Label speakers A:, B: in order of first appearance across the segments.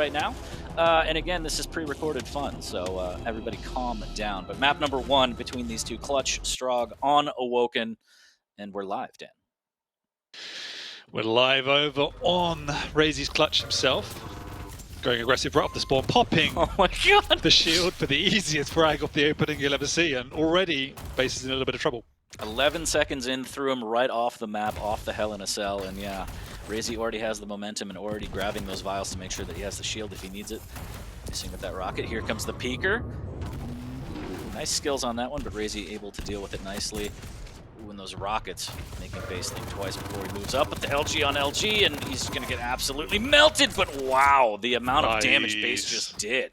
A: right now. And again, this is pre-recorded fun, so everybody calm down. But map number 1 between these two, Clutch, Strog on Awoken, and we're live, Dan.
B: We're live over on RAISY's Clutch himself. Going aggressive right off the spawn, popping
A: Oh my god!
B: the shield for the easiest frag off the opening you'll ever see, and already Base is in a little bit of trouble.
A: 11 seconds in, threw him right off the map, off the Hell in a Cell, and yeah, RAISY already has the momentum and already grabbing those vials to make sure that he has the shield if he needs it. Missing with that rocket. Here comes the peeker. Nice skills on that one, but RAISY able to deal with it nicely. Ooh, and those rockets making Base think twice before he moves up with the LG on LG, and he's going to get absolutely melted, but wow, the amount of damage Base just did.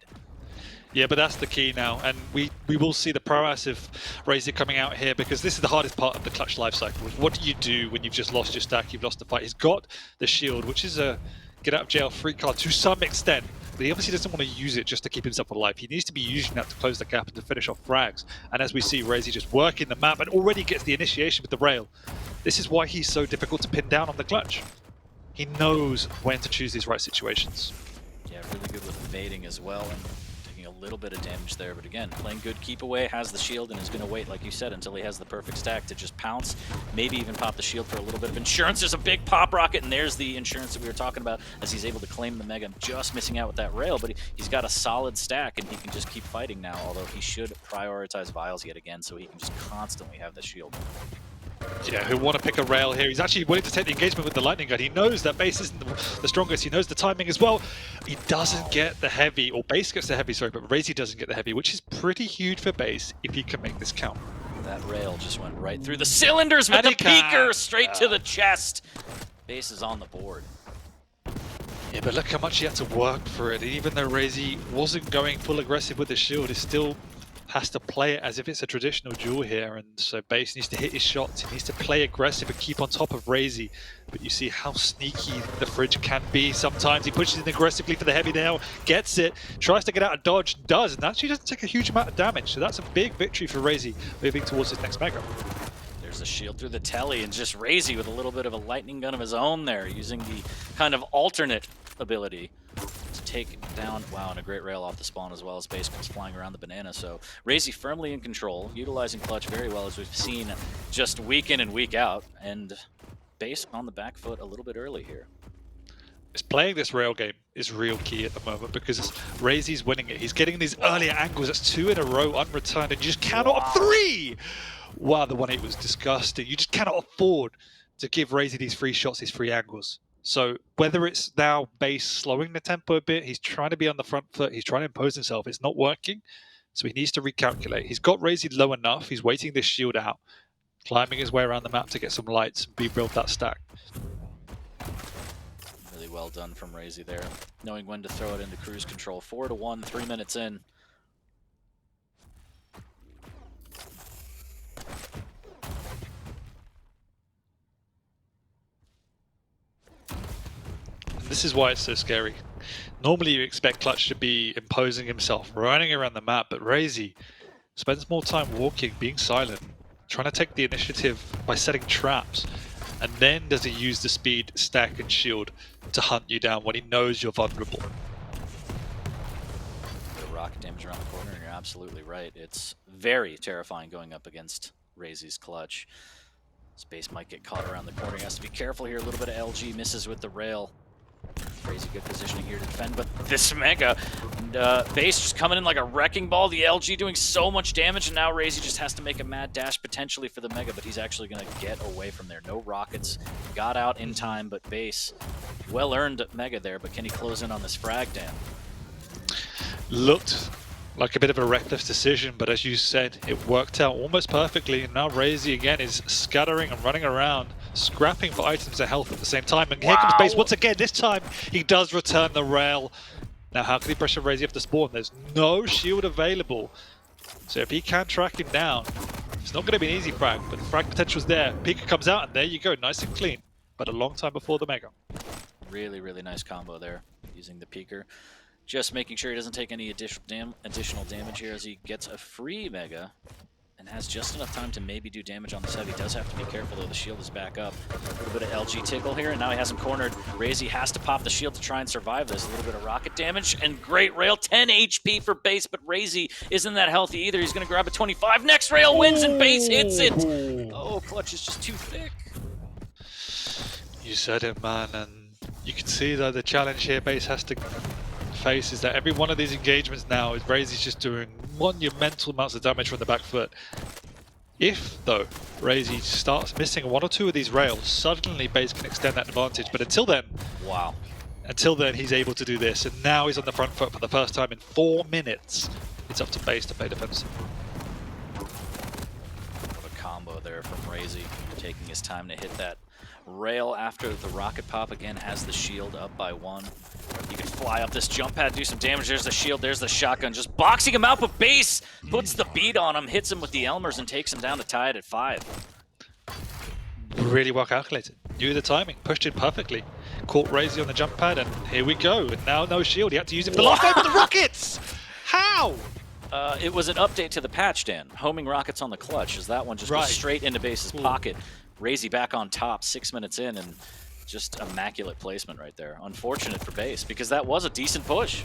B: Yeah, but that's the key now, and we will see the proactive RAISY coming out here, because this is the hardest part of the Clutch life cycle. What do you do when you've just lost your stack, you've lost the fight? He's got the shield, which is a get out of jail free card to some extent, but he obviously doesn't want to use it just to keep himself alive. He needs to be using that to close the gap and to finish off frags. And as we see, RAISY just working the map and already gets the initiation with the rail. This is why he's so difficult to pin down on the Clutch. He knows when to choose these right situations.
A: Yeah, really good with evading as well, and taking a little bit of damage there. But again, playing good keep away, has the shield, and is going to wait, like you said, until he has the perfect stack to just pounce, maybe even pop the shield for a little bit of insurance. There's a big pop rocket, and there's the insurance that we were talking about as he's able to claim the Mega. Just missing out with that rail, but he's got a solid stack, and he can just keep fighting now, although he should prioritize vials yet again so he can just constantly have the shield.
B: Yeah, he'll want to pick a rail here. He's actually willing to take the engagement with the lightning gun. He knows that Base isn't the strongest. He knows the timing as well. He doesn't get the heavy, or Base gets the heavy, sorry, but RAISY doesn't get the heavy, which is pretty huge for Base if he can make this count.
A: That rail just went right through the cylinders with the peeker straight to the chest. Base is on the board.
B: Yeah, but look how much he had to work for it. Even though RAISY wasn't going full aggressive with the shield, he still has to play it as if it's a traditional duel here, and so Base needs to hit his shots. He needs to play aggressive and keep on top of RAISY. But you see how sneaky the Fridge can be sometimes. He pushes in aggressively for the heavy now, gets it, tries to get out of dodge, does, and actually doesn't take a huge amount of damage. So that's a big victory for RAISY moving towards his next Mega.
A: There's a shield through the telly, and just RAISY with a little bit of a lightning gun of his own there, using the kind of alternate ability to take down, wow, and a great rail off the spawn as well as Base comes flying around the banana. So RAISY firmly in control, utilizing Clutch very well, as we've seen just week in and week out, and Base on the back foot a little bit early here.
B: It's playing this rail game is real key at the moment, because RAISY's winning it. He's getting these earlier angles. That's 2 in a row unreturned, and you just cannot. 3! Wow, the 1-8 was disgusting. You just cannot afford to give RAISY these free shots, these free angles. So whether it's now Base slowing the tempo a bit, he's trying to be on the front foot, he's trying to impose himself, it's not working. So he needs to recalculate. He's got RAISY low enough, he's waiting this shield out, climbing his way around the map to get some lights and rebuild that stack.
A: Really well done from RAISY there, knowing when to throw it into cruise control. 4-1, 3 minutes in.
B: This is why it's so scary. Normally you expect Clutch to be imposing himself, running around the map, but RAISY spends more time walking, being silent, trying to take the initiative by setting traps, and then does he use the speed, stack, and shield to hunt you down when he knows you're vulnerable.
A: The rocket damage around the corner, and you're absolutely right. It's very terrifying going up against RAISY's Clutch. Space might get caught around the corner. He has to be careful here. A little bit of LG misses with the rail. RAISY good positioning here to defend, but this Mega, and Base just coming in like a wrecking ball. The LG doing so much damage, and now RAISY just has to make a mad dash potentially for the Mega, but he's actually going to get away from there. No rockets, got out in time, but Base, well-earned Mega there, but can he close in on this frag, Dan?
B: Looked like a bit of a reckless decision, but as you said, it worked out almost perfectly, and now RAISY again is scattering and running around, scrapping for items and health at the same time, and here comes Base once again. This time he does return the rail. Now how can he pressure RAISY off the spawn? There's no shield available, so if he can track him down, it's not going to be an easy frag, but the frag potential's there. Peeker comes out, and there you go, nice and clean, but a long time before the Mega.
A: Really, really nice combo there, using the Peeker. Just making sure he doesn't take any additional damage here as he gets a free Mega. and has just enough time to maybe do damage on this heavy. Does have to be careful though, the shield is back up. A little bit of LG tickle here, and now he has him cornered. RAISY has to pop the shield to try and survive this. A little bit of rocket damage, and great rail, 10 HP for base, but RAISY isn't that healthy either. He's gonna grab a 25. Next rail wins, and base hits it. Oh, clutch is just too thick.
B: You said it, man, and you can see that the challenge here base has to face is that every one of these engagements now is RAISY's just doing monumental amounts of damage from the back foot. If, though, RAISY starts missing one or two of these rails, suddenly base can extend that advantage, but until then,
A: wow.
B: Until then he's able to do this, and now he's on the front foot for the first time in 4 minutes. It's up to base to play defense.
A: What a combo there from RAISY, taking his time to hit that rail after the rocket pop. Again, has the shield up by 1. You can fly up this jump pad, do some damage. There's the shield, there's the shotgun, just boxing him out, but base puts the beat on him, hits him with the Elmers, and takes him down to tie it at 5.
B: Really well calculated. Knew the timing, pushed it perfectly. Caught RAISY on the jump pad, and here we go. And now no shield, he had to use it for the last time with the rockets! How?
A: It was an update to the patch, Dan. Homing rockets on the clutch, as that one just goes straight into base's pocket. RAISY back on top 6 minutes in, and just immaculate placement right there. Unfortunate for base, because that was a decent push.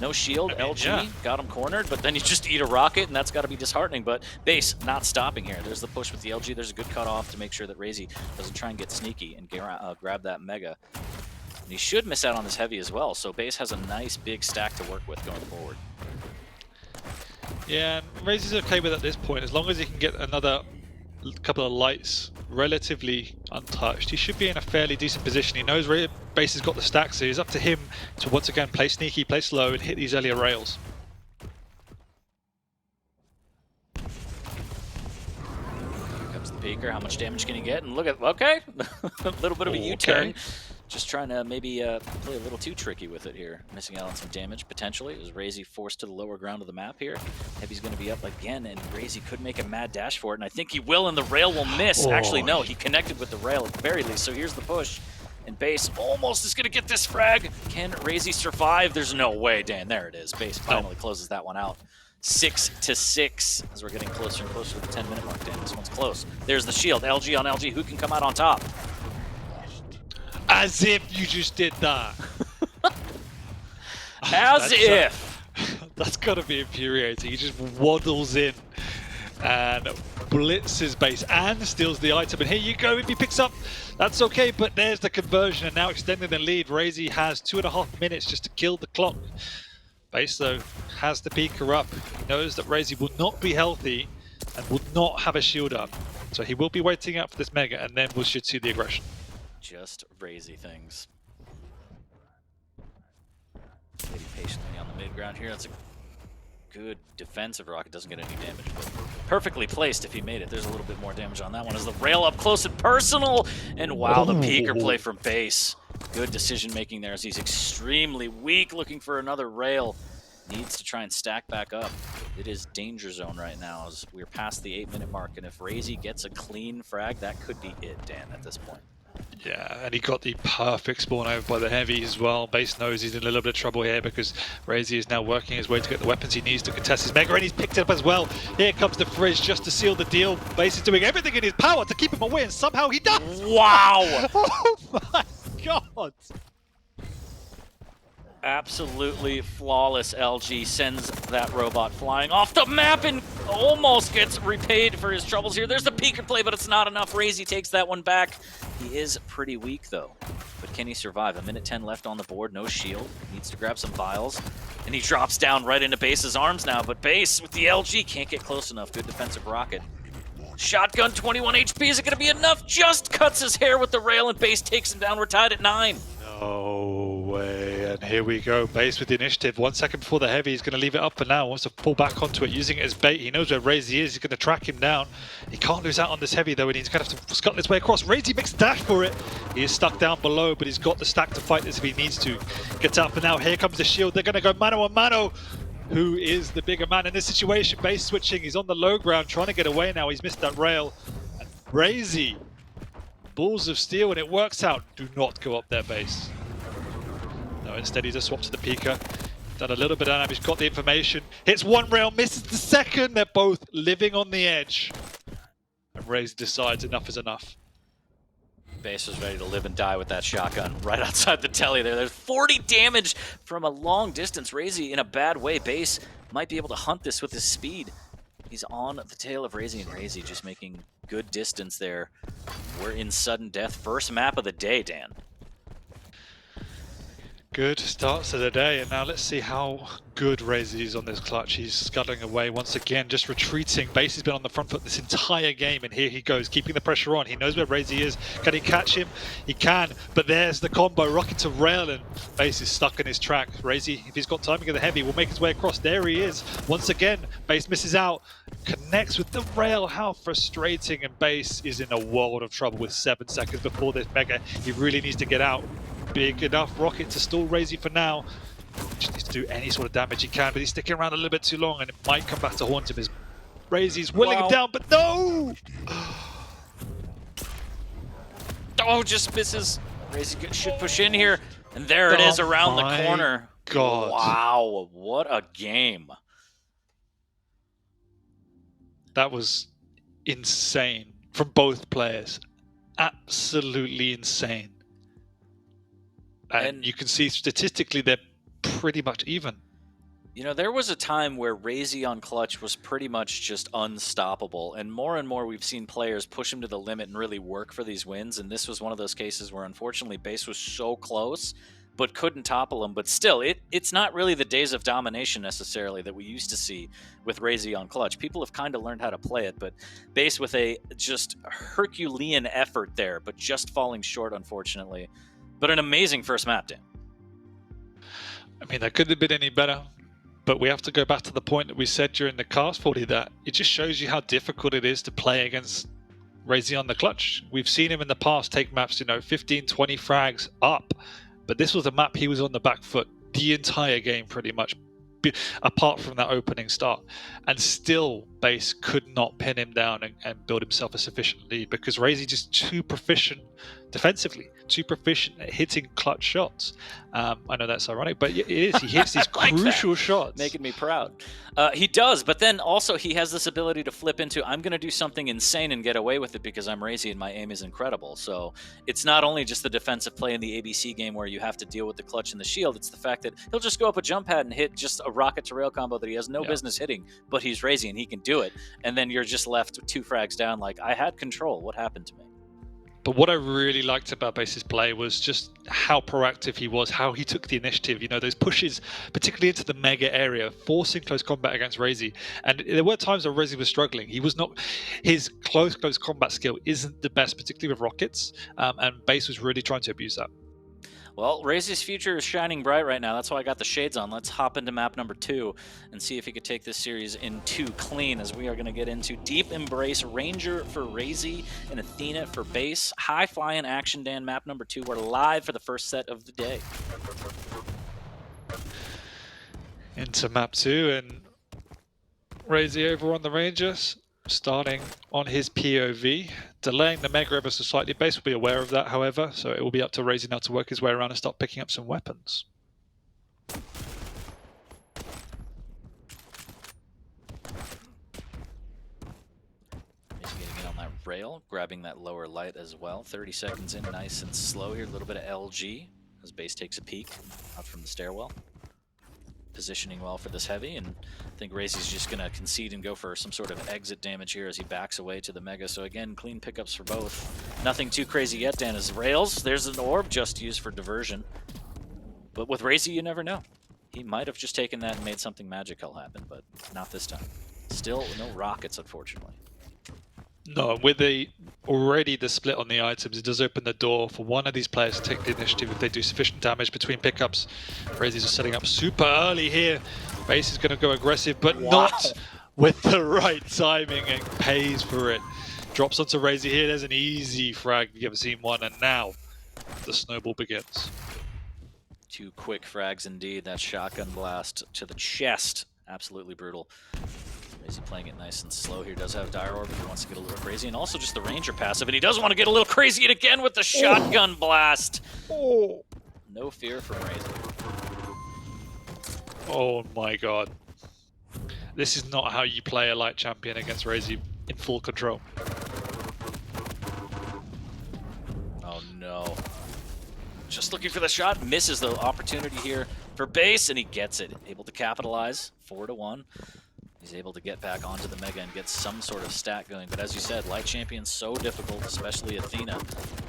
A: No shield, LG got him cornered, but then you just eat a rocket, and that's got to be disheartening. But base not stopping here. There's the push with the LG. There's a good cutoff to make sure that RAISY doesn't try and get sneaky and grab that mega. And he should miss out on this heavy as well, so base has a nice big stack to work with going forward.
B: Yeah, and RAISY's okay with it at this point, as long as he can get another couple of lights relatively untouched. He should be in a fairly decent position. He knows base has got the stack, so it's up to him to once again play sneaky, play slow, and hit these earlier rails.
A: Here comes the peeker. How much damage can he get? And look at, okay, a little bit of a U-turn. Just trying to maybe play a little too tricky with it here. Missing out on some damage, potentially. Is RAISY forced to the lower ground of the map here? Heavy's going to be up again, and RAISY could make a mad dash for it, and I think he will, and the rail will miss. Actually, no, he connected with the rail at the very least, so here's the push. And base almost is going to get this frag. Can RAISY survive? There's no way, Dan. There it is. Base finally closes that one out. 6-6 as we're getting closer and closer to the 10-minute mark, Dan. This one's close. There's the shield. LG on LG. Who can come out on top?
B: As if you just did that.
A: As if.
B: That's got to be infuriating. He just waddles in and blitzes base and steals the item. And here you go. If he picks up, that's okay. But there's the conversion, and now extending the lead. RAISY has 2.5 minutes just to kill the clock. Base, though, has the peeker up. He knows that RAISY will not be healthy and will not have a shield up. So he will be waiting out for this mega, and then we should see the aggression.
A: Just RAISY things. Waiting patiently on the mid ground here. That's a good defensive rocket. Doesn't get any damage, but perfectly placed if he made it. There's a little bit more damage on that one as the rail up close and personal. And wow, the peeker play from base. Good decision making there as he's extremely weak, looking for another rail. Needs to try and stack back up. It is danger zone right now as we're past the 8-minute mark. And if RAISY gets a clean frag, that could be it, Dan, at this point.
B: Yeah, and he got the perfect spawn over by the heavy as well. Base knows he's in a little bit of trouble here because RAISY is now working his way to get the weapons he needs to contest his mega, and he's picked it up as well. Here comes the fridge just to seal the deal. Base is doing everything in his power to keep him away, and somehow he does!
A: Wow!
B: Oh my god!
A: Absolutely flawless. LG sends that robot flying off the map and almost gets repaid for his troubles here. There's the peeker play, but it's not enough. RAISY takes that one back. He is pretty weak, though. But can he survive? 1:10 left on the board. No shield. Needs to grab some vials. And he drops down right into Base's arms now. But Base, with the LG, can't get close enough. Good defensive rocket. Shotgun, 21 HP. Is it going to be enough? Just cuts his hair with the rail, and Base takes him down. We're tied at 9.
B: No way. And here we go. Base with the initiative. 1 second before the heavy. He's going to leave it up for now. Wants to pull back onto it, using it as bait. He knows where RAISY is. He's going to track him down. He can't lose out on this heavy, though, and he's going to have to scuttle his way across. RAISY makes a dash for it. He is stuck down below, but he's got the stack to fight this if he needs to. Gets out for now. Here comes the shield. They're going to go mano a mano. Who is the bigger man in this situation? Base switching. He's on the low ground, trying to get away now. He's missed that rail. And RAISY, balls of steel, and it works out. Do not go up there, Base. No, instead he just swaps to the peeker. Done a little bit of damage, got the information. Hits one rail, misses the second. They're both living on the edge. And RAISY decides enough is enough.
A: Base was ready to live and die with that shotgun right outside the telly there. There's 40 damage from a long distance. RAISY in a bad way. Base might be able to hunt this with his speed. He's on the tail of RAISY, and RAISY just making good distance there. We're in sudden death. First map of the day, Dan.
B: Good starts to the day, and now let's see how good RAISY is on this clutch. He's scuttling away once again, just retreating. Base has been on the front foot this entire game, and here he goes, keeping the pressure on. He knows where RAISY is. Can he catch him? He can, but there's the combo. Rocket to rail, and Base is stuck in his track. RAISY, if he's got timing of the heavy, will make his way across. There he is. Once again, Base misses out. Connects with the rail. How frustrating, and Base is in a world of trouble with 7 seconds before this mega. He really needs to get out. Big enough rocket to stall RAISY for now. Just needs to do any sort of damage he can, but he's sticking around a little bit too long, and it might come back to haunt him as RAISY's willing him down, but no!
A: Oh, just misses. RAISY should push in here, and there it is around the corner.
B: God.
A: Wow, what a game.
B: That was insane from both players. Absolutely insane. And you can see statistically they're pretty much even.
A: You know, there was a time where RAISY on clutch was pretty much just unstoppable, and more we've seen players push him to the limit and really work for these wins, and this was one of those cases where unfortunately Base was so close but couldn't topple him. But still, it's not really the days of domination necessarily that we used to see with RAISY on clutch. People have kind of learned how to play it, but Base with a just Herculean effort there, but just falling short unfortunately. But an amazing first map, Dan.
B: I mean, that couldn't have been any better. But we have to go back to the point that we said during the cast 40 that it just shows you how difficult it is to play against RAISY on the clutch. We've seen him in the past take maps, 15, 20 frags up. But this was a map he was on the back foot the entire game pretty much, apart from that opening start. And still, Base could not pin him down and build himself a sufficient lead because RAISY just too proficient defensively, too proficient at hitting clutch shots. I know that's ironic, but it is. He hits these
A: like
B: crucial shots.
A: Making me proud. He does, but then also he has this ability to flip into, I'm going to do something insane and get away with it because I'm RAISY and my aim is incredible. So it's not only just the defensive play in the ABC game where you have to deal with the clutch and the shield, it's the fact that he'll just go up a jump pad and hit just a rocket to rail combo that he has no business hitting, but he's RAISY and he can do it. And then you're just left 2 frags down like, I had control. What happened to me?
B: But what I really liked about Base's play was just how proactive he was, how he took the initiative, those pushes, particularly into the mega area, forcing close combat against RAISY. And there were times where RAISY was struggling. He was not, his close combat skill isn't the best, particularly with rockets, and Base was really trying to abuse that.
A: Well, RAISY's future is shining bright right now. That's why I got the shades on. Let's hop into map number 2 and see if he could take this series in 2 clean, as we are going to get into Deep Embrace, Ranger for RAISY, and Athena for Base. High flying action, Dan, map number 2. We're live for the first set of the day.
B: Into map 2, and RAISY over on the Rangers, starting on his POV, delaying the mega ever so slightly. Base will be aware of that, however, so it will be up to RAISY now to work his way around and start picking up some weapons.
A: RAISY getting in on that rail, grabbing that lower light as well. 30 seconds in, nice and slow here. A little bit of LG as Base takes a peek out from the stairwell. Positioning well for this heavy, and I think RAISY's just going to concede and go for some sort of exit damage here as he backs away to the mega. So again, clean pickups for both. Nothing too crazy yet, Dan, as rails. There's an orb just used for diversion. But with RAISY, you never know. He might have just taken that and made something magical happen, but not this time. Still no rockets, unfortunately.
B: No, with already the split on the items, it does open the door for one of these players to take the initiative if they do sufficient damage between pickups. RAISY's are setting up super early here. Base is going to go aggressive, but not with the right timing, and pays for it. Drops onto RAISY here. There's an easy frag if you've ever seen one, and now the snowball begins.
A: 2 quick frags indeed. That shotgun blast to the chest. Absolutely brutal. RAISY playing it nice and slow here. Does have Dire Orb if he wants to get a little crazy. And also just the Ranger passive. And he does want to get a little crazy again with the shotgun blast. No fear from RAISY.
B: Oh my god. This is not how you play a light champion against RAISY in full control.
A: Oh no. Just looking for the shot, misses the opportunity here for base, and he gets it. Able to capitalize, 4-1. He's able to get back onto the Mega and get some sort of stat going. But as you said, light champion's so difficult, especially Athena.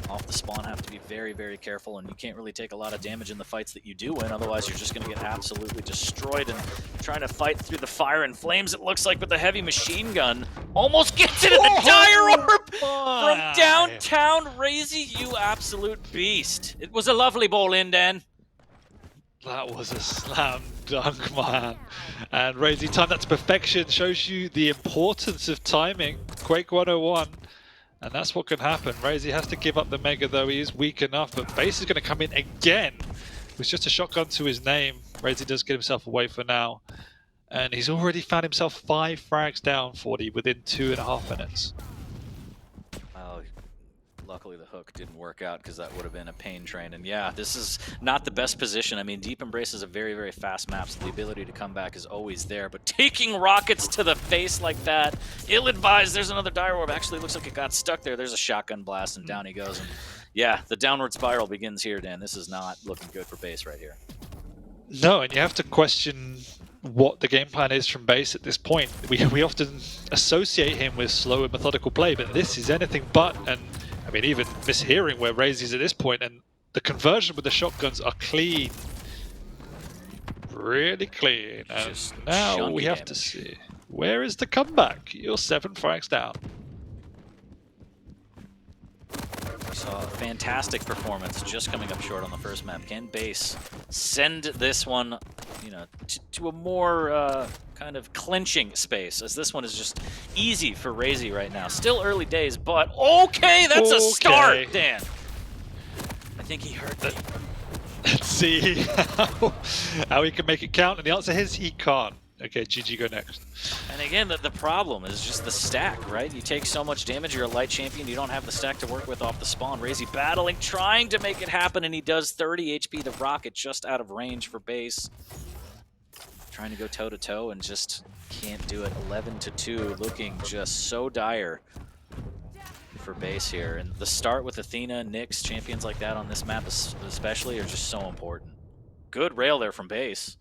A: Off the spawn, have to be very, very careful, and you can't really take a lot of damage in the fights that you do win. Otherwise, you're just going to get absolutely destroyed. And trying to fight through the fire and flames, it looks like, with the heavy machine gun. Almost gets it in the dire orb from downtown. RAISY, you absolute beast. It was a lovely ball in, Dan.
B: That was a slam dunk, man. And RAISY timed that to perfection. Shows you the importance of timing. Quake 101. And that's what can happen. RAISY has to give up the Mega, though. He is weak enough. But base is going to come in again. With just a shotgun to his name. RAISY does get himself away for now. And he's already found himself 5 frags down, 40, within 2.5 minutes.
A: Well, luckily the hook didn't work out, because that would have been a pain train. And yeah, this is not the best position. I mean, Deep Embrace is a very, very fast map, so the ability to come back is always there. But taking rockets to the face like that, ill-advised. There's another dire orb. Actually, looks like it got stuck there. There's a shotgun blast, and down he goes. And yeah, the downward spiral begins here, Dan. This is not looking good for base right here.
B: No, and you have to question what the game plan is from base at this point. We often associate him with slow and methodical play, but this is anything but. And I mean, even mishearing where RAISY's at this point, and the conversion with the shotguns are clean. Really clean. And
A: Just
B: now we have to see, where is the comeback? You're 7 frags down.
A: Saw a fantastic performance, just coming up short on the first map. Can base send this one, you know, to a more kind of clinching space, as this one is just easy for RAISY right now. Still early days, but okay, that's a start, Dan. I think he heard me.
B: Let's see how he can make it count, and the answer is he can't. Okay, GG, go next.
A: And again, the problem is just the stack, right? You take so much damage, you're a light champion, you don't have the stack to work with off the spawn. RAISY battling, trying to make it happen, and he does 30 HP. The rocket just out of range for base. Trying to go toe-to-toe and just can't do it. 11-2, looking just so dire for base here. And the start with Athena, Nyx, champions like that on this map especially are just so important. Good rail there from base.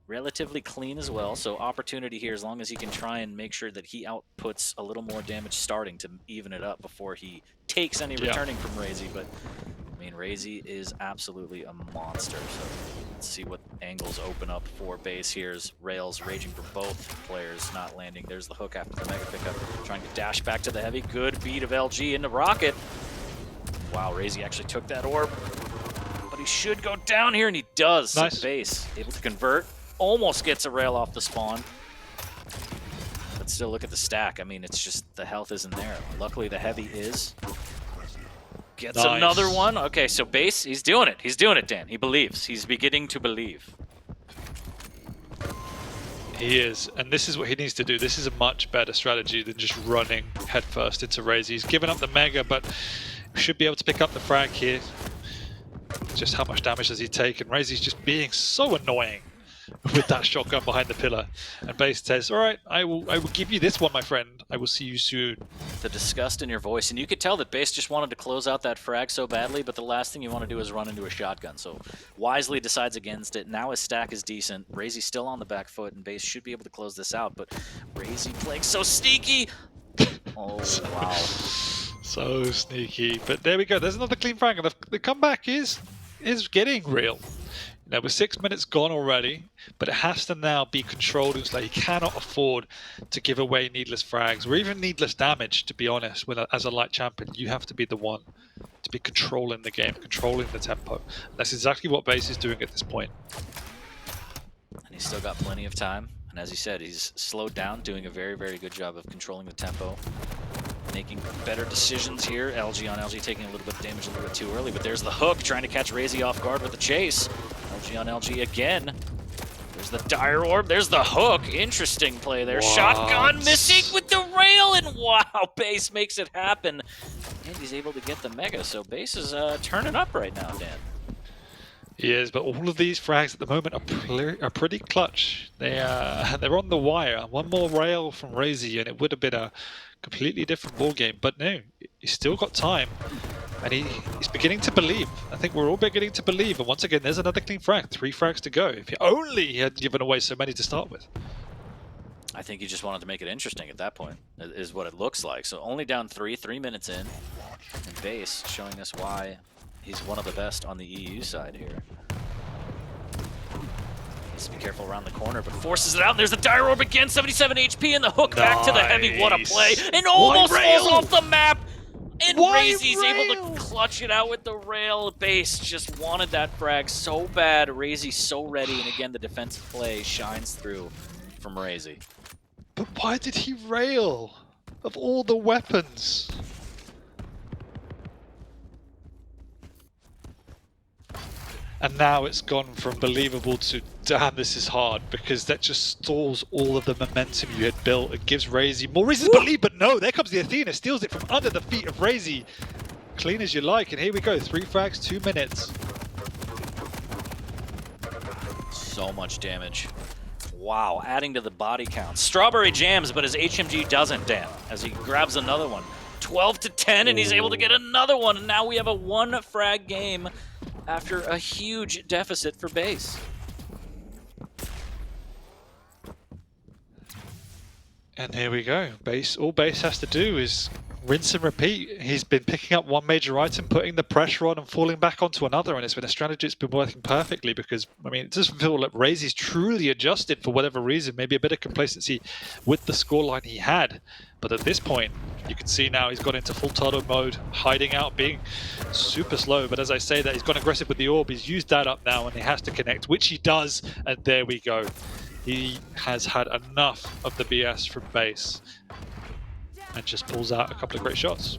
A: Relatively clean as well, so opportunity here as long as he can try and make sure that he outputs a little more damage starting to even it up before he takes any returning from RAISY. But I mean, RAISY is absolutely a monster, so let's see what angles open up for base here. As rails raging for both players, not landing. There's the hook after the Mega pickup, trying to dash back to the heavy. Good beat of LG into rocket. Wow, RAISY actually took that orb, but he should go down here, and he does.
B: Nice.
A: Base able to convert. Almost gets a rail off the spawn. But still, look at the stack. I mean, it's just the health isn't there. Luckily, the heavy is. Gets another one. Okay, so base, he's doing it. He's doing it, Dan. He believes. He's beginning to believe.
B: He is, and this is what he needs to do. This is a much better strategy than just running headfirst into RAISY. He's given up the Mega, but should be able to pick up the frag here. Just how much damage does he take? And RAISY's just being so annoying with that shotgun behind the pillar. And base says, all right, I will give you this one, my friend. I will see you soon.
A: The disgust in your voice. And you could tell that base just wanted to close out that frag so badly, but the last thing you want to do is run into a shotgun. So wisely decides against it. Now his stack is decent. RAISY's still on the back foot, and base should be able to close this out. But RAISY playing so sneaky. Oh, wow.
B: So sneaky. But there we go. There's another clean frag. And the comeback is getting real. Now, we're 6 minutes gone already, but it has to now be controlled. It's like he cannot afford to give away needless frags or even needless damage, to be honest. As a light champion, you have to be the one to be controlling the game, controlling the tempo. And that's exactly what base is doing at this point.
A: And he's still got plenty of time. And as he said, he's slowed down, doing a very, very good job of controlling the tempo. Making better decisions here. LG on LG taking a little bit of damage a little bit too early, but there's the hook trying to catch RAISY off guard with the chase. LG on LG again. There's the dire orb. There's the hook. Interesting play there. What? Shotgun missing with the rail, and wow, base makes it happen. And he's able to get the Mega, so base is turning up right now, Dan.
B: He is, but all of these frags at the moment are pretty clutch. They're on the wire. One more rail from RAISY and it would have been a completely different ball game. But no, he's still got time, and he's beginning to believe. I think we're all beginning to believe. And once again, there's another clean frag. 3 frags to go. If he only had given away so many to start with.
A: I think he just wanted to make it interesting at that point, is what it looks like. So only down 3 minutes in, and Base showing us why he's one of the best on the EU side here. Needs to be careful around the corner, but forces it out. And there's the Dire Orb again, 77 HP, and the hook back to the heavy. What a play! And almost falls off the map. And RAISY's able to clutch it out with the rail. Base just wanted that frag so bad. RAISY so ready, and again the defensive play shines through from RAISY.
B: But why did he rail? Of all the weapons. And now it's gone from believable to, damn, this is hard, because that just stalls all of the momentum you had built. It gives RAISY more reasons to believe, but no, there comes the Athena, steals it from under the feet of RAISY. Clean as you like, and here we go, 3 frags, 2 minutes.
A: So much damage. Wow, adding to the body count. Strawberry jams, but his HMG doesn't, Dan, as he grabs another one. 12 to 10, and he's able to get another one, and now we have a 1 frag game after a huge deficit for Base.
B: And here we go. All Base has to do is rinse and repeat. He's been picking up one major item, putting the pressure on and falling back onto another, and it's been a strategy that's been working perfectly because, I mean, it doesn't feel like RAISY's truly adjusted for whatever reason, maybe a bit of complacency with the scoreline he had. But at this point, you can see now he's got into full turtle mode, hiding out, being super slow. But as I say that, he's gone aggressive with the orb. He's used that up now, and he has to connect, which he does. And there we go. He has had enough of the BS from Base and just pulls out a couple of great shots.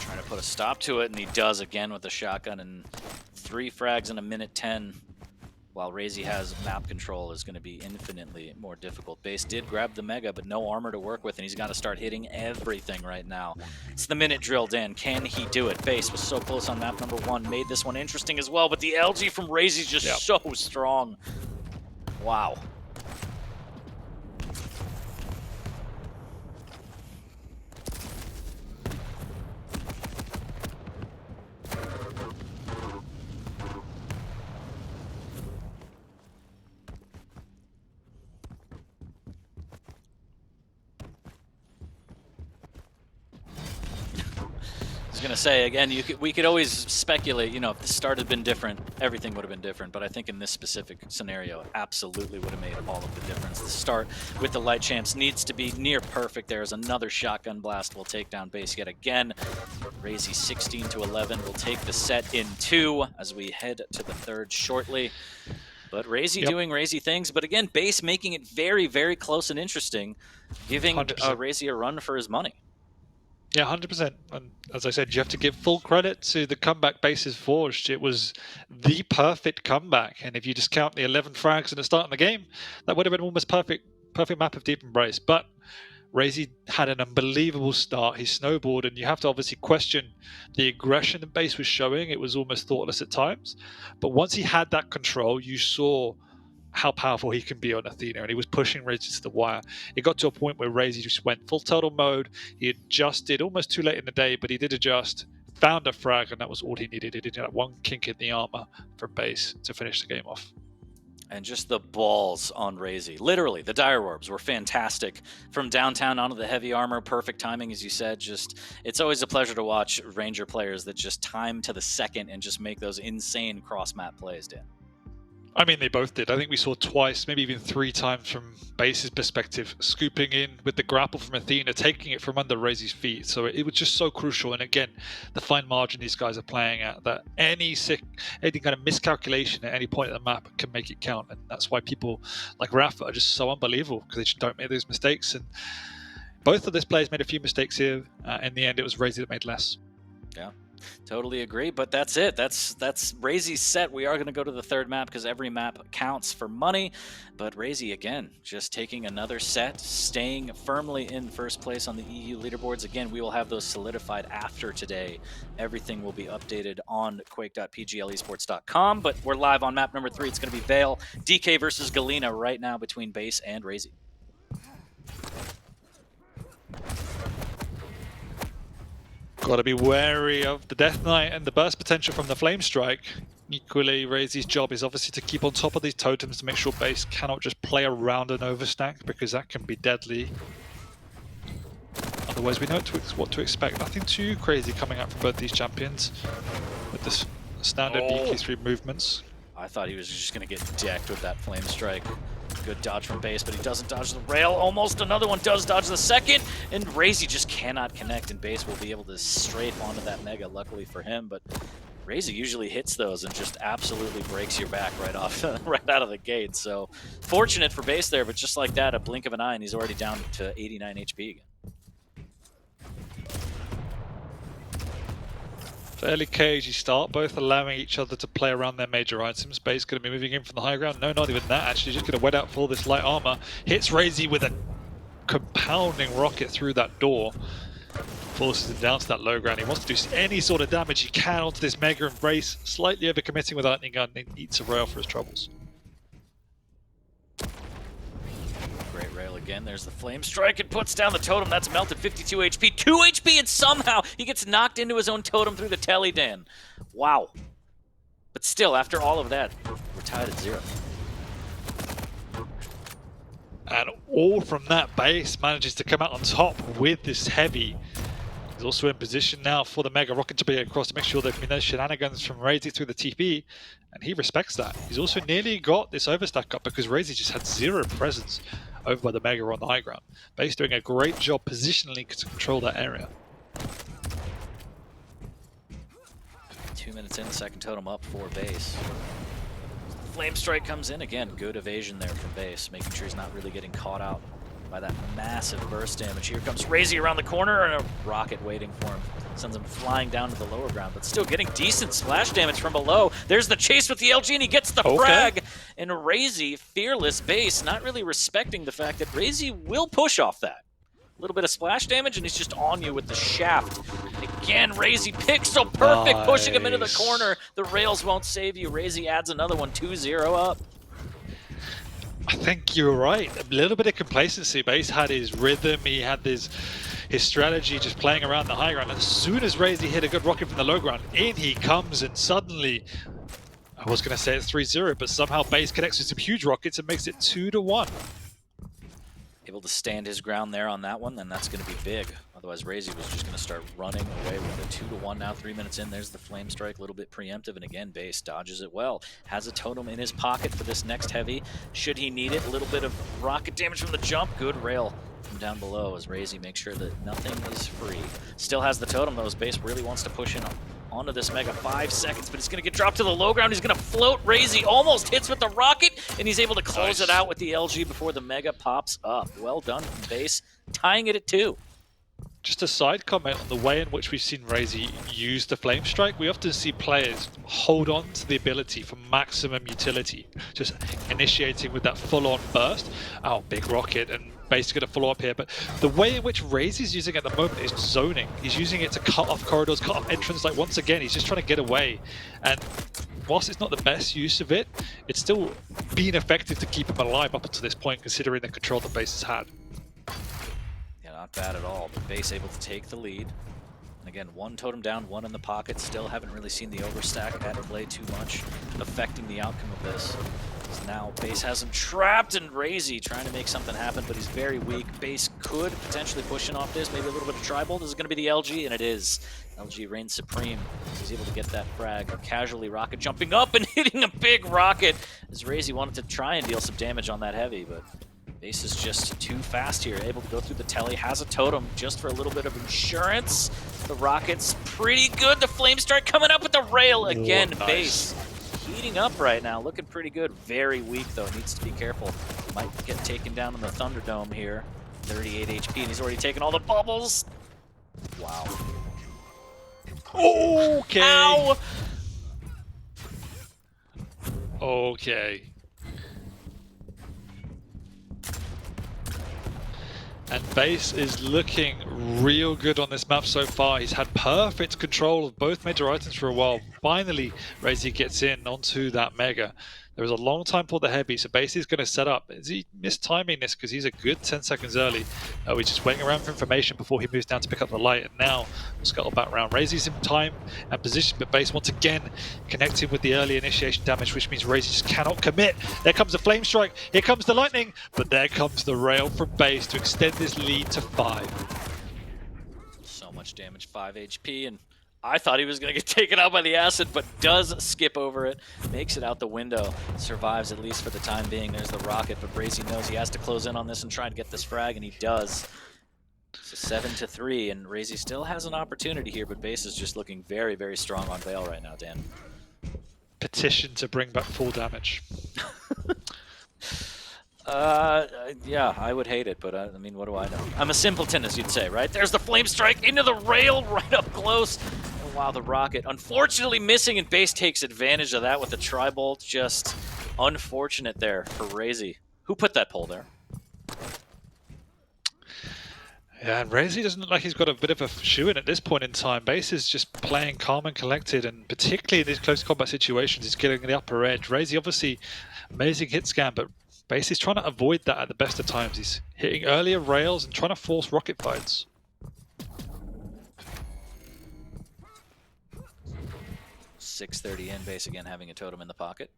A: Trying to put a stop to it, and he does again with the shotgun. And 3 frags in a minute 10. While RAISY has map control, is going to be infinitely more difficult. Base did grab the Mega, but no armor to work with, and he's got to start hitting everything right now. It's the minute drill, Dan. Can he do it? Base was so close on map number 1, made this one interesting as well, but the LG from RAISY is just so strong. Wow. I was going to say, again, we could always speculate, you know, if the start had been different, everything would have been different. But I think in this specific scenario, absolutely would have made all of the difference. The start with the light champs needs to be near perfect. There's another shotgun blast. Will take down Base yet again. RAISY 16 to 11 will take the set in 2 as we head to the 3rd shortly. But RAISY doing RAISY things. But again, Base making it very, very close and interesting, giving RAISY a run for his money.
B: Yeah, 100%. And as I said, you have to give full credit to the comeback Base has forged. It was the perfect comeback. And if you just count the 11 frags at the start of the game, that would have been almost perfect map of Deep Embrace. But RAISY had an unbelievable start. He snowballed, and you have to obviously question the aggression the Base was showing. It was almost thoughtless at times. But once he had that control, you saw how powerful he can be on Athena, and he was pushing RAISY to the wire. It got to a point where RAISY just went full turtle mode. He adjusted almost too late in the day, but he did adjust, found a frag, and that was all he needed. He did that one kink in the armor from Base to finish the game off.
A: And just the balls on RAISY. Literally, the Dire Orbs were fantastic. From downtown onto the heavy armor, perfect timing, as you said. Just, it's always a pleasure to watch Ranger players that just time to the second and just make those insane cross-map plays, Dan.
B: I mean, they both did. I think we saw twice, maybe even 3 times from Base's perspective, scooping in with the grapple from Athena, taking it from under RAISY's feet. So it was just so crucial. And again, the fine margin these guys are playing at, that any kind of miscalculation at any point of the map can make it count. And that's why people like Rafa are just so unbelievable, because they just don't make those mistakes. And both of these players made a few mistakes here. In the end, it was RAISY that made less.
A: Yeah. Totally agree, but that's it. That's RAISY's set. We are going to go to the third map because every map counts for money. But RAISY, again, just taking another set, staying firmly in first place on the EU leaderboards. Again, we will have those solidified after today. Everything will be updated on quake.pglesports.com, but we're live on map number 3. It's going to be Vail, DK versus Galena right now between Base and RAISY.
B: Got to be wary of the Death Knight and the burst potential from the Flame Strike. Equally, RAISY's job is obviously to keep on top of these totems to make sure Base cannot just play around an overstack, because that can be deadly. Otherwise, we know what to expect. Nothing too crazy coming out from both these champions with the standard DK3 movements.
A: I thought he was just going to get decked with that Flame Strike. Good dodge from Base, but he doesn't dodge the rail. Almost another one does dodge the second, and RAISY just cannot connect, and Base will be able to strafe onto that Mega, luckily for him. But RAISY usually hits those and just absolutely breaks your back right off, right out of the gate. So fortunate for Base there, but just like that, a blink of an eye, and he's already down to 89 HP again.
B: Fairly cagey start, both allowing each other to play around their major items. Base going to be moving in from the high ground. No, not even that, actually. Just going to wet out for this light armor. Hits RAISY with a compounding rocket through that door. Forces him down to that low ground. He wants to do any sort of damage he can onto this Mega Embrace. Slightly overcommitting with Lightning Gun. He eats a rail for his troubles.
A: Great rail again. There's the Flame Strike. It puts down the totem. That's melted 52 HP. 2 HP, and somehow he gets knocked into his own totem through the telly, Dan. Wow. But still, after all of that, we're tied at 0.
B: And all from that, Base manages to come out on top with this heavy. He's also in position now for the Mega Rocket to be across to make sure there can be no shenanigans from RAISY through the TP, and he respects that. He's also nearly got this overstack up because RAISY just had 0 presence over by the Mega on the high ground. Base doing a great job positionally to control that area.
A: 2 minutes in, the second totem up for Base. Flame Strike comes in again. Good evasion there from Base, making sure he's not really getting caught out by that massive burst damage. Here comes RAISY around the corner, and a rocket waiting for him. Sends him flying down to the lower ground, but still getting decent splash damage from below. There's the chase with the LG, and he gets the frag. And RAISY, fearless Base, not really respecting the fact that RAISY will push off that. A little bit of splash damage, and he's just on you with the shaft. Again, RAISY pixel perfect, pushing him into the corner. The rails won't save you. RAISY adds another one, 2-0 up.
B: I think you're right. A little bit of complacency. Base had his rhythm, he had his strategy just playing around the high ground. As soon as RAISY hit a good rocket from the low ground, in he comes, and suddenly, I was going to say it's 3-0, but somehow Base connects with some huge rockets and makes it 2-1.
A: Able to stand his ground there on that one, then that's going to be big. Otherwise, RAISY was just going to start running away with a 2-1 now, 3 minutes in. There's the Flame Strike, a little bit preemptive, and again, Base dodges it well. Has a totem in his pocket for this next heavy, should he need it. A little bit of rocket damage from the jump. Good rail from down below as RAISY makes sure that nothing is free. Still has the totem, though, as Base really wants to push in onto this Mega. 5 seconds, but it's going to get dropped to the low ground. He's going to float. RAISY almost hits with the rocket, and he's able to close it out with the LG before the Mega pops up. Well done from Base, tying it at 2.
B: Just a side comment on the way in which we've seen RAISY use the Flame Strike. We often see players hold on to the ability for maximum utility, just initiating with that full-on burst. Oh, big rocket, and Base is going to follow up here. But the way in which RAISY is using it at the moment is zoning. He's using it to cut off corridors, cut off entrance. Like, once again, he's just trying to get away. And whilst it's not the best use of it, it's still been effective to keep him alive up until this point, considering the control that Base has had.
A: Not bad at all, but Base able to take the lead. And again, 1 totem down, 1 in the pocket. Still haven't really seen the overstack at play too much, affecting the outcome of this. So now Base has him trapped, and RAISY trying to make something happen, but he's very weak. Base could potentially push in off this, maybe a little bit of tribal. This is going to be the LG, and it is. LG reigns supreme. He's able to get that frag. Casually rocket jumping up and hitting a big rocket as RAISY wanted to try and deal some damage on that heavy, but Base is just too fast here, able to go through the telly, has a totem just for a little bit of insurance. The rocket's pretty good. The Flame Strike coming up with the rail again.
B: Oh, nice.
A: Base heating up right now, looking pretty good. Very weak though, needs to be careful. Might get taken down in the Thunderdome here. 38 HP, and he's already taken all the bubbles. Wow.
B: Okay.
A: Ow!
B: Okay. And Base is looking real good on this map so far. He's had perfect control of both major items for a while. Finally, RAISY gets in onto that Mega. There was a long time for the Heavy, so Base is going to set up. Is he mistiming this because he's a good 10 seconds early? He's just waiting around for information before he moves down to pick up the light. And now we'll scuttle back around. RAISY's in time and position, but Base once again connecting with the early initiation damage, which means RAISY just cannot commit. There comes the Flame Strike, here comes the Lightning, but there comes the Rail from Base to extend this lead to 5.
A: So much damage, 5 HP, and I thought he was going to get taken out by the acid, but does skip over it, makes it out the window, survives at least for the time being. There's the rocket, but RAISY knows he has to close in on this and try to get this frag, and he does. So 7-3, and RAISY still has an opportunity here, but Base is just looking very, very strong on Vail right now, Dan.
B: Petition to bring back full damage.
A: Yeah, I would hate it, but I mean, what do I know? I'm a simpleton, as you'd say, right? There's the Flame Strike into the rail right up close. And wow, the rocket unfortunately missing, and Base takes advantage of that with the Tri-Bolt. Just unfortunate there for RAISY. Who put that pole there?
B: Yeah, and RAISY doesn't look like he's got a bit of a shoe in at this point in time. Base is just playing calm and collected, and particularly in these close combat situations, he's getting the upper edge. RAISY obviously amazing hit scan, but Base is trying to avoid that at the best of times. He's hitting earlier rails and trying to force rocket fights.
A: .630 in, Base again having a totem in the pocket.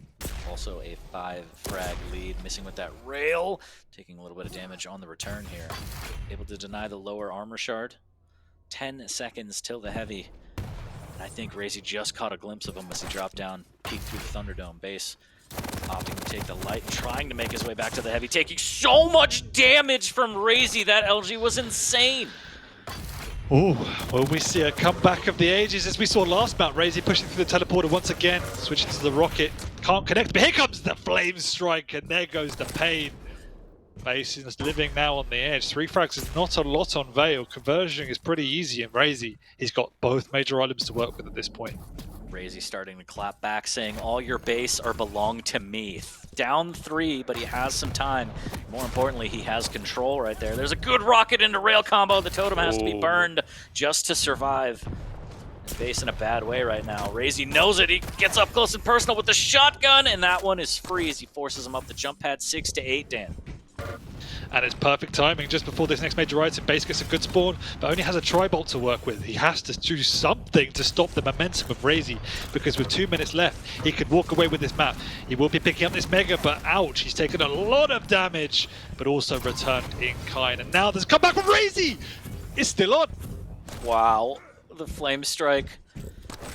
A: Also a 5 frag lead, missing with that rail, taking a little bit of damage on the return here. Able to deny the lower armor shard. 10 seconds till the heavy. And I think RAISY just caught a glimpse of him as he dropped down, peeked through the Thunderdome. Base opting to take the light and trying to make his way back to the heavy, taking so much damage from RAISY. That LG was insane.
B: Oh, well, we see a comeback of the ages as we saw last map. RAISY pushing through the teleporter once again, switching to the rocket. Can't connect, but here comes the Flame Strike, and there goes the pain. Base is living now on the edge. 3 frags is not a lot on Vail. Conversion is pretty easy, and RAISY, he's got both major items to work with at this point.
A: RAISY starting to clap back, saying, all your base are belong to me. Down 3, but he has some time. More importantly, he has control right there. There's a good rocket into rail combo. The totem has to be burned just to survive. Base in a bad way right now. RAISY knows it. He gets up close and personal with the shotgun, and that one is free as he forces him up the jump pad 6-8, Dan.
B: And it's perfect timing just before this next major item. Base gets a good spawn, but only has a Tri-Bolt to work with. He has to do something to stop the momentum of RAISY, because with 2 minutes left, he could walk away with this map. He will be picking up this Mega, but ouch, he's taken a lot of damage, but also returned in kind. And now there's a comeback from RAISY! It's still on!
A: Wow, the Flame Strike.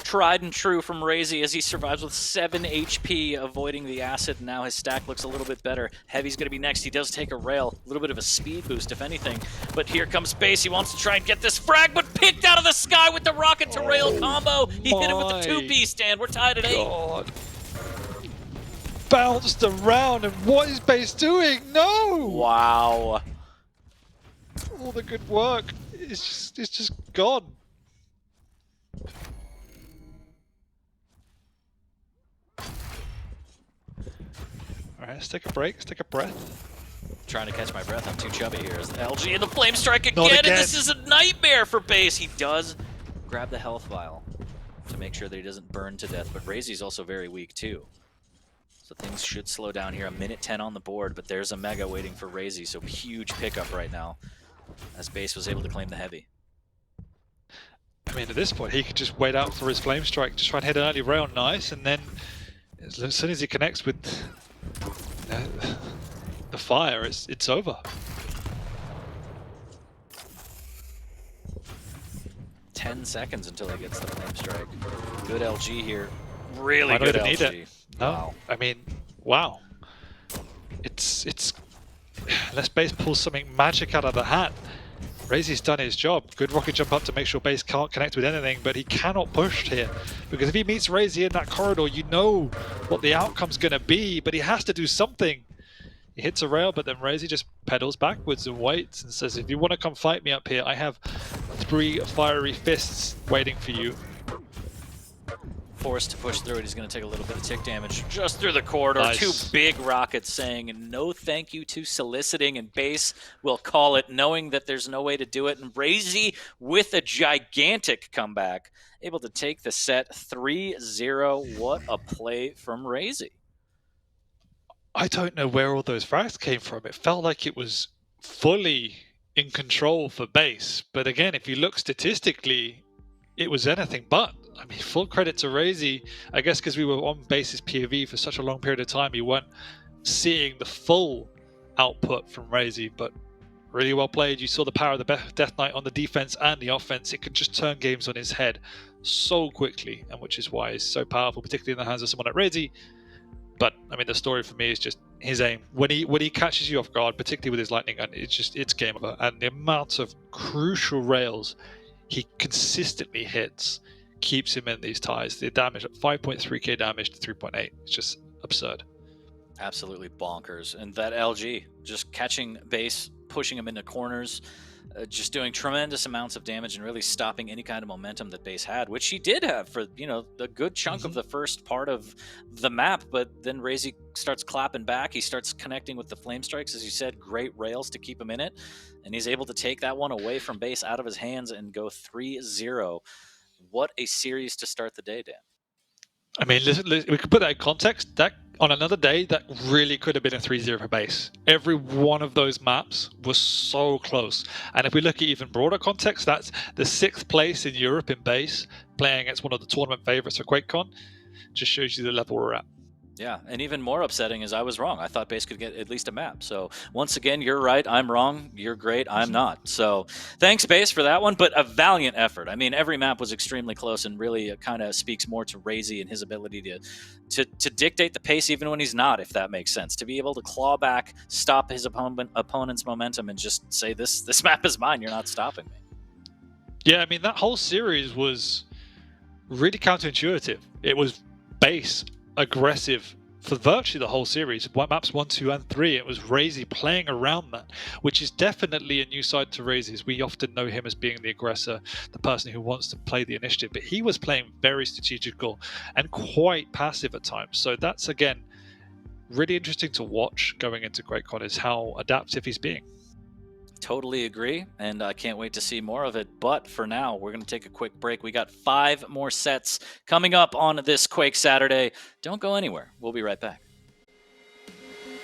A: Tried and true from RAISY as he survives with 7 HP, avoiding the acid. Now his stack looks a little bit better. Heavy's going to be next. He does take a rail. A little bit of a speed boost, if anything. But here comes Base. He wants to try and get this frag, but picked out of the sky with the rocket to rail combo. He hit it with the 2-piece, stand. We're tied at 8.
B: God. Bounced around, and what is Base doing? No!
A: Wow.
B: All the good work is just gone. Alright, let's take a break, let's take a breath.
A: Trying to catch my breath, I'm too chubby here. As the LG and the Flame Strike again, and this is a nightmare for Base. He does grab the health vial to make sure that he doesn't burn to death, but RAISY's also very weak too. So things should slow down here. 1:10 on the board, but there's a Mega waiting for RAISY, so huge pickup right now as Base was able to claim the heavy.
B: I mean, at this point, he could just wait out for his Flame Strike, just try and hit an early rail, nice, and then as soon as he connects with the fire, it's over.
A: 10 seconds until he gets the Flame Strike. Good LG here. Really
B: I
A: good
B: don't
A: LG.
B: even need it. No,
A: Wow.
B: I mean, wow. It's unless Base pulls something magic out of the hat. RAISY's done his job. Good rocket jump up to make sure Base can't connect with anything, but he cannot push here. Because if he meets RAISY in that corridor, you know what the outcome's going to be, but he has to do something. He hits a rail, but then RAISY just pedals backwards and waits and says, if you want to come fight me up here, I have 3 fiery fists waiting for you.
A: Forced to push through it. He's going to take a little bit of tick damage just through the corridor.
B: Nice.
A: Two big rockets saying no thank you to soliciting, and Base will call it, knowing that there's no way to do it. And RAISY with a gigantic comeback, able to take the set 3-0. What a play from RAISY.
B: I don't know where all those frags came from. It felt like it was fully in control for Base. But again, if you look statistically, it was anything but. I mean, full credit to RAISY. I guess because we were on Base's POV for such a long period of time, you weren't seeing the full output from RAISY, but really well played. You saw the power of the Death Knight on the defense and the offense. It could just turn games on his head so quickly, and which is why it's so powerful, particularly in the hands of someone like RAISY. But I mean, the story for me is just his aim. When he catches you off guard, particularly with his lightning gun, it's game over. And the amount of crucial rails he consistently hits keeps him in these ties. The damage at 5.3k damage to 3.8. It's just absurd.
A: Absolutely bonkers. And that LG just catching Base, pushing him into corners, just doing tremendous amounts of damage and really stopping any kind of momentum that Base had, which he did have for, a good chunk of the first part of the map. But then RAISY starts clapping back. He starts connecting with the flame strikes, as you said, great rails to keep him in it. And he's able to take that one away from Base out of his hands and go 3-0. What a series to start the day, Dan.
B: I mean, we could put that in context. That on another day, that really could have been a 3-0 for Base. Every one of those maps was so close. And if we look at even broader context, that's the 6th place in Europe in Base, playing against one of the tournament favorites for QuakeCon. Just shows you the level we're at.
A: Yeah, and even more upsetting is I was wrong. I thought Base could get at least a map. So once again, you're right. I'm wrong. You're great. I'm not. So thanks, Base, for that one. But a valiant effort. I mean, every map was extremely close, and really kind of speaks more to RAISY and his ability to dictate the pace even when he's not, if that makes sense. To be able to claw back, stop his opponent's momentum, and just say, this map is mine. You're not stopping me.
B: Yeah, I mean, that whole series was really counterintuitive. It was Base aggressive for virtually the whole series. Maps 1, 2, and 3, it was RAISY playing around that, which is definitely a new side to RAISY. We often know him as being the aggressor, the person who wants to play the initiative, but he was playing very strategical and quite passive at times. So that's, again, really interesting to watch going into QuakeCon, is how adaptive he's being.
A: Totally agree, and I can't wait to see more of it. But for now, we're going to take a quick break. We got 5 more sets coming up on this Quake Saturday. Don't go anywhere. We'll be right back.